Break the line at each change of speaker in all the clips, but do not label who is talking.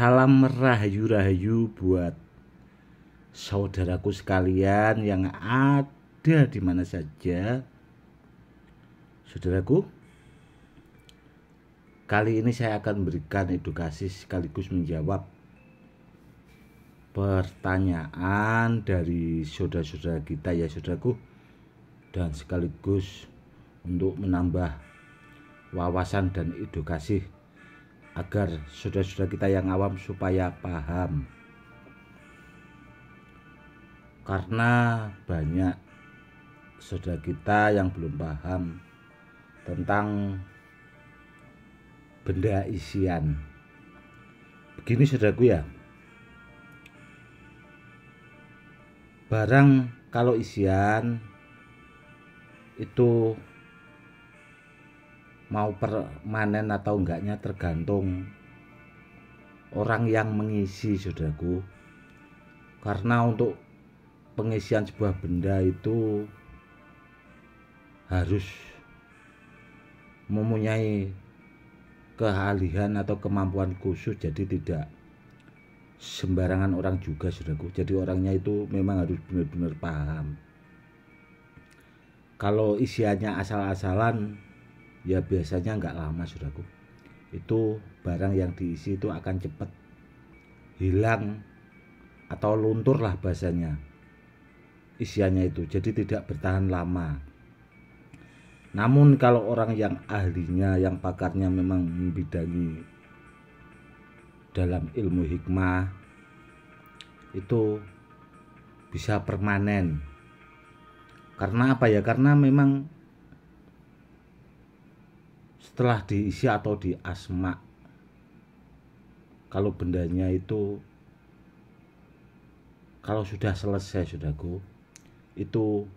Salam rahayu-rahayu buat saudaraku sekalian yang ada di mana saja. Saudaraku, kali ini saya akan berikan edukasi sekaligus menjawab pertanyaan dari saudara-saudara kita ya saudaraku, dan sekaligus untuk menambah wawasan dan edukasi agar saudara-saudara kita yang awam supaya paham. Karena banyak saudara kita yang belum paham tentang benda isian. Begini saudaraku ya, barang kalau isian itu mau permanen atau enggaknya tergantung orang yang mengisi saudaraku. Karena untuk pengisian sebuah benda itu harus mempunyai keahlian atau kemampuan khusus, jadi tidak sembarangan orang juga saudaraku. Jadi orangnya itu memang harus benar-benar paham. Kalau isiannya asal-asalan ya biasanya nggak lama saudaraku, itu barang yang diisi itu akan cepat hilang atau luntur lah bahasanya isiannya itu, jadi tidak bertahan lama. Namun kalau orang yang ahlinya, yang pakarnya memang membidangi dalam ilmu hikmah, itu bisa permanen. Karena apa ya, karena memang setelah diisi atau diasma, kalau bendanya itu kalau sudah selesai saudaraku, itu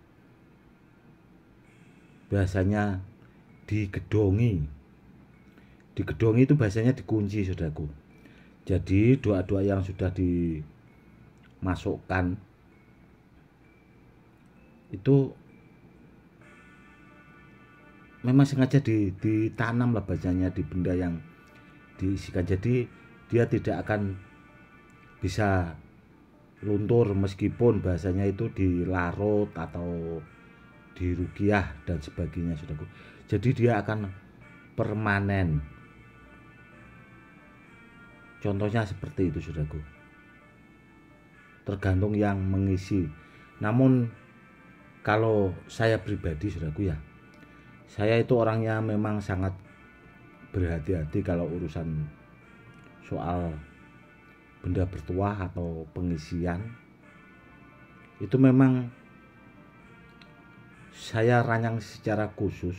biasanya digedongi. Digedongi itu biasanya dikunci saudaraku. Jadi doa-doa yang sudah dimasukkan itu memang sengaja ditanam lah bahasanya di benda yang diisikan. Jadi dia tidak akan bisa luntur meskipun bahasanya itu dilarut atau diruqyah dan sebagainya saudaraku. Jadi dia akan permanen. Contohnya seperti itu saudaraku. Tergantung yang mengisi. Namun kalau saya pribadi saudaraku ya, saya itu orangnya memang sangat berhati-hati kalau urusan soal benda bertuah atau pengisian. Itu memang saya rancang secara khusus.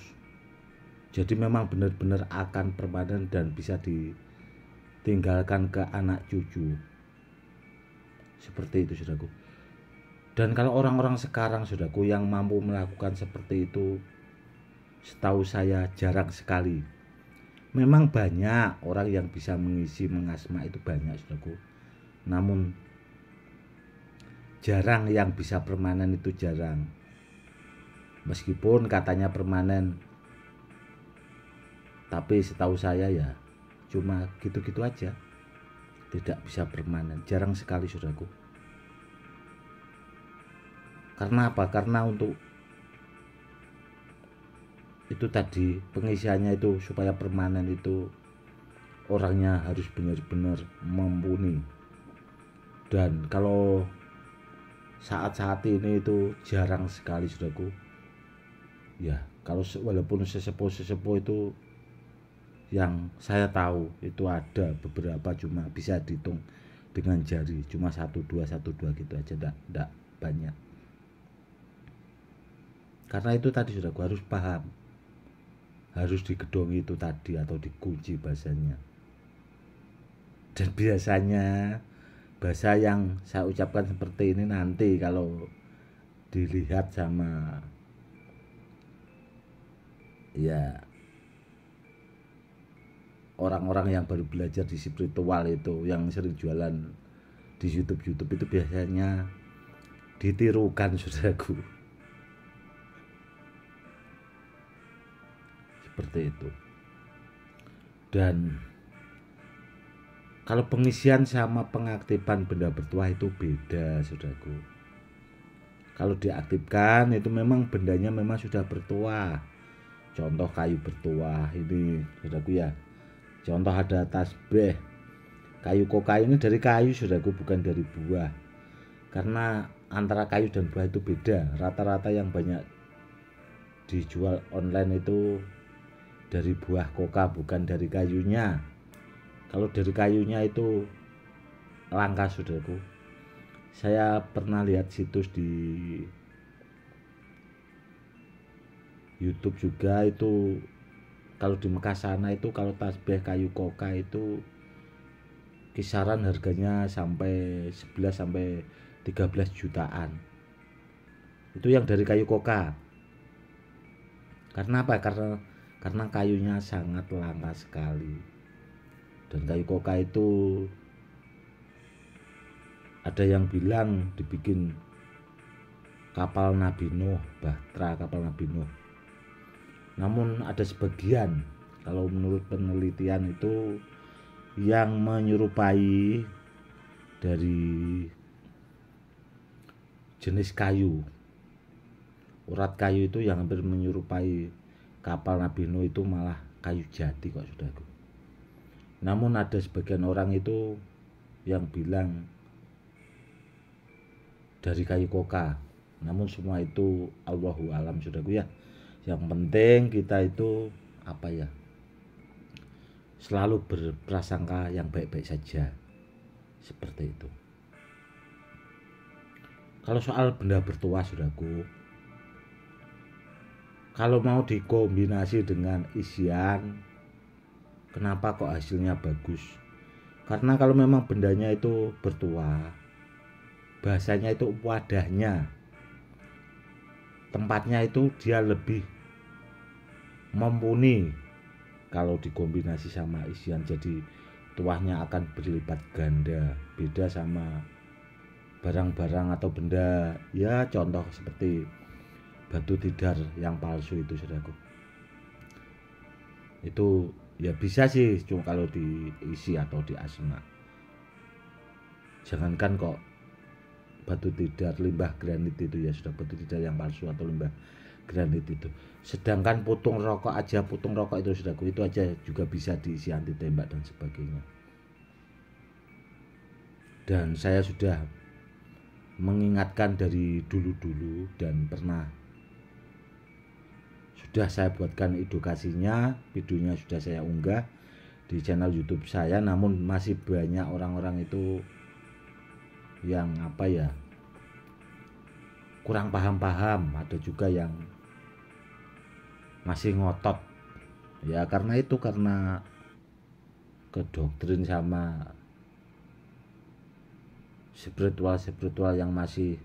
Jadi memang benar-benar akan permanen dan bisa ditinggalkan ke anak cucu. Seperti itu saudaraku. Dan kalau orang-orang sekarang saudaraku yang mampu melakukan seperti itu, setahu saya jarang sekali. Memang banyak orang yang bisa mengisi, mengasma, itu banyak saudaraku. Namun jarang yang bisa permanen, itu jarang. Meskipun katanya permanen, tapi setahu saya ya cuma gitu-gitu aja, tidak bisa permanen, jarang sekali saudaraku. Karena apa? Karena untuk itu tadi, pengisiannya itu supaya permanen itu orangnya harus benar-benar mumpuni. Dan kalau saat-saat ini itu jarang sekali saudaraku ya. Kalau walaupun sesepuh itu yang saya tahu itu ada beberapa, cuma bisa dihitung dengan jari, cuma 1-2 gitu aja, enggak banyak. Karena itu tadi saudaraku harus paham, harus digedongi itu tadi atau dikunci bahasanya. Dan biasanya bahasa yang saya ucapkan seperti ini nanti kalau dilihat sama ya orang-orang yang baru belajar di spiritual itu, yang sering jualan di YouTube itu biasanya ditirukan saudaraku. Seperti itu. Dan Kalau pengisian sama pengaktifan benda bertuah itu beda, saudaraku. Kalau diaktifkan itu memang bendanya memang sudah bertuah. Contoh kayu bertuah ini, saudaraku ya. Contoh ada tasbih. Kayu koka ini dari kayu, saudaraku, bukan dari buah. Karena antara kayu dan buah itu beda. Rata-rata yang banyak dijual online itu dari buah koka, bukan dari kayunya. Kalau dari kayunya itu langka, saudaraku. Saya pernah lihat situs di YouTube juga itu, kalau di Mekah sana itu kalau tasbih kayu koka itu kisaran harganya sampai 11 sampai 13 jutaan. Itu yang dari kayu koka. Karena apa? Karena kayunya sangat langka sekali. Dan kayu koka itu ada yang bilang dibikin kapal Nabi Nuh, bahtera kapal Nabi Nuh. Namun ada sebagian, kalau menurut penelitian itu, yang menyerupai dari jenis kayu, urat kayu itu yang hampir menyerupai kapal Nabi Nuh itu malah kayu jati kok, saudaraku. Namun ada sebagian orang itu yang bilang dari kayu koka. Namun semua itu Allahu alam, saudaraku ya. Yang penting kita itu apa ya, selalu berprasangka yang baik-baik saja, seperti itu. Kalau soal benda bertuah, saudaraku, kalau mau dikombinasi dengan isian, kenapa kok hasilnya bagus? Karena kalau memang bendanya itu bertuah, bahasanya itu wadahnya, tempatnya itu dia lebih mumpuni kalau dikombinasi sama isian, jadi tuahnya akan berlipat ganda. Beda sama barang-barang atau benda, ya contoh seperti batu tidar yang palsu itu, saudaraku. Itu ya bisa sih cuma kalau diisi atau diasma. Jangankan kok batu tidar, limbah granit itu ya sudah batu tidar yang palsu atau limbah granit itu. Sedangkan putung rokok aja, putung rokok itu, saudaraku, itu aja juga bisa diisi anti tembak dan sebagainya. Dan saya sudah mengingatkan dari dulu-dulu dan sudah saya buatkan edukasinya, videonya sudah saya unggah di channel YouTube saya. Namun masih banyak orang-orang itu yang apa ya, kurang paham-paham. Ada juga yang masih ngotot ya, karena ke doktrin sama spiritual yang masih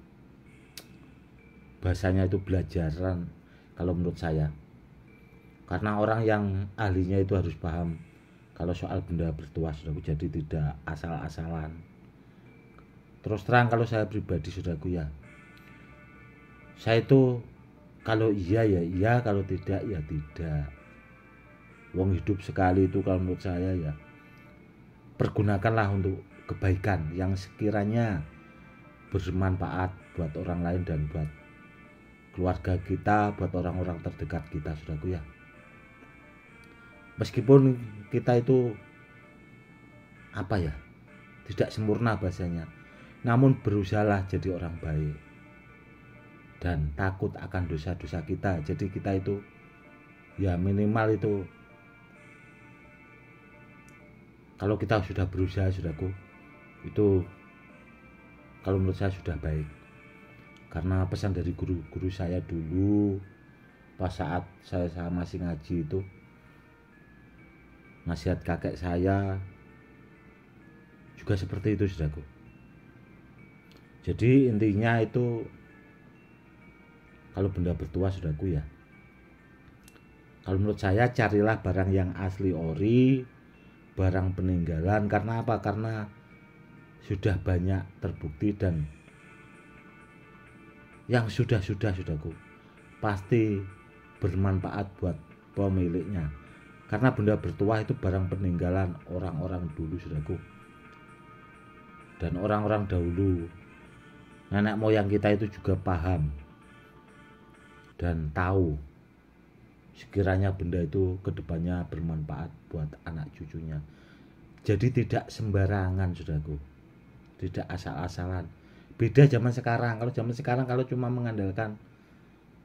bahasanya itu belajaran kalau menurut saya. Karena orang yang ahlinya itu harus paham kalau soal benda bertuah, saudaraku, jadi tidak asal-asalan. Terus terang kalau saya pribadi, saudaraku ya, saya itu kalau iya ya iya, kalau tidak ya tidak. Wong hidup sekali itu kalau menurut saya ya, pergunakanlah untuk kebaikan yang sekiranya bermanfaat buat orang lain dan buat keluarga kita, buat orang-orang terdekat kita, saudaraku ya. Meskipun kita itu apa ya, tidak sempurna bahasanya, namun berusahalah jadi orang baik dan takut akan dosa-dosa kita. Jadi kita itu ya minimal itu, kalau kita sudah berusaha, saudaraku, itu kalau menurut saya sudah baik. Karena pesan dari guru-guru saya dulu pas saat saya masih ngaji itu, nasihat kakek saya juga seperti itu, saudaraku. Jadi intinya itu kalau benda bertuah, saudaraku ya, kalau menurut saya carilah barang yang asli ori, barang peninggalan. Karena apa? Karena sudah banyak terbukti dan yang sudah-sudah, saudaraku, pasti bermanfaat buat pemiliknya. Karena benda bertuah itu barang peninggalan orang-orang dulu, saudaraku. Dan orang-orang dahulu, nenek moyang kita itu juga paham dan tahu sekiranya benda itu kedepannya bermanfaat buat anak cucunya. Jadi tidak sembarangan, saudaraku, tidak asal-asalan. Beda zaman sekarang. Kalau zaman sekarang kalau cuma mengandalkan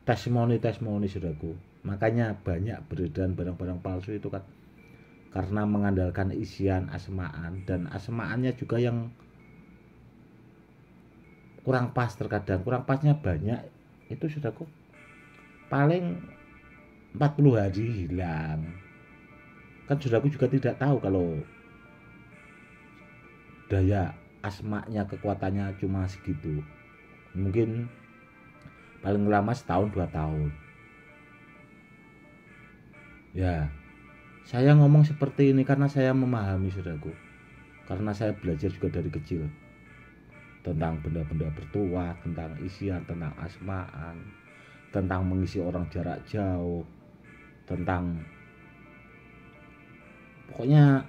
testimoni, saudaraku, makanya banyak beredar barang-barang palsu itu kan karena mengandalkan isian asmaan, dan asmaannya juga yang kurang pas. Terkadang kurang pasnya banyak itu, saudaraku, paling 40 hari hilang. Kan saudaraku juga tidak tahu kalau daya asmaknya, kekuatannya cuma segitu. Mungkin paling lama setahun 2 tahun. Ya, saya ngomong seperti ini karena saya memahami, saudaraku, karena saya belajar juga dari kecil tentang benda-benda bertuah, tentang isian, tentang asmaan, tentang mengisi orang jarak jauh, tentang pokoknya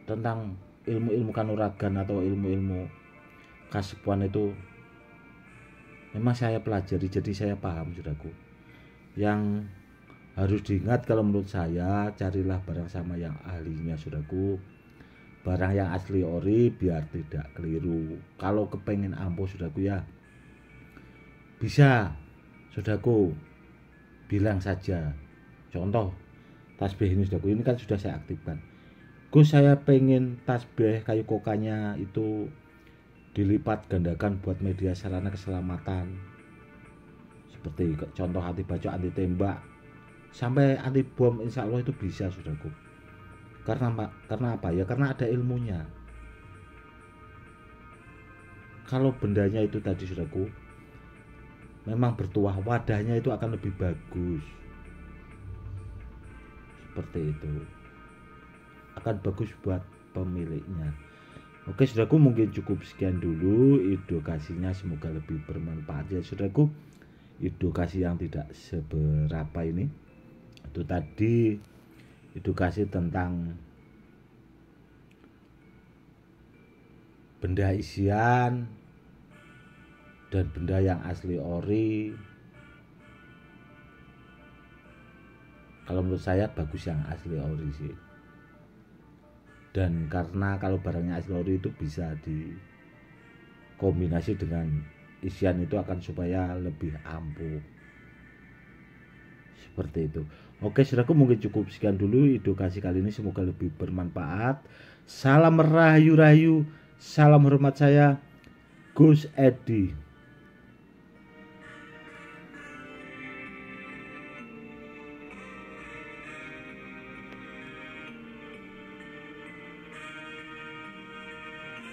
tentang ilmu-ilmu kanuragan atau ilmu-ilmu kasepuan itu memang saya pelajari, jadi saya paham, saudaraku. Yang harus diingat kalau menurut saya, carilah barang sama yang ahlinya, saudaraku. Barang yang asli ori biar tidak keliru. Kalau kepengen ampuh, saudaraku, ya bisa, saudaraku, bilang saja. Contoh tasbih ini, saudaraku, ini kan sudah saya aktifkan. Gus, saya pengen tasbih kayu kokanya itu dilipat gandakan buat media sarana keselamatan, seperti contoh anti bacok, anti tembak, sampai anti bom, insya Allah itu bisa, saudaraku. Karena apa ya? Karena ada ilmunya. Kalau bendanya itu tadi, saudaraku, memang bertuah, wadahnya itu akan lebih bagus. Seperti itu. Akan bagus buat pemiliknya. Oke, saudaraku, mungkin cukup sekian dulu edukasinya, semoga lebih bermanfaat ya, saudaraku. Edukasi yang tidak seberapa ini. Itu tadi edukasi tentang benda isian dan benda yang asli ori. Kalau menurut saya bagus yang asli ori sih. Dan karena kalau barangnya asli ori itu bisa dikombinasi dengan isian itu akan supaya lebih ampuh. Seperti itu. Oke, saudaraku, mungkin cukup sekian dulu edukasi kali ini, semoga lebih bermanfaat. Salam rahayu-rahayu, salam hormat, saya Gus Edi.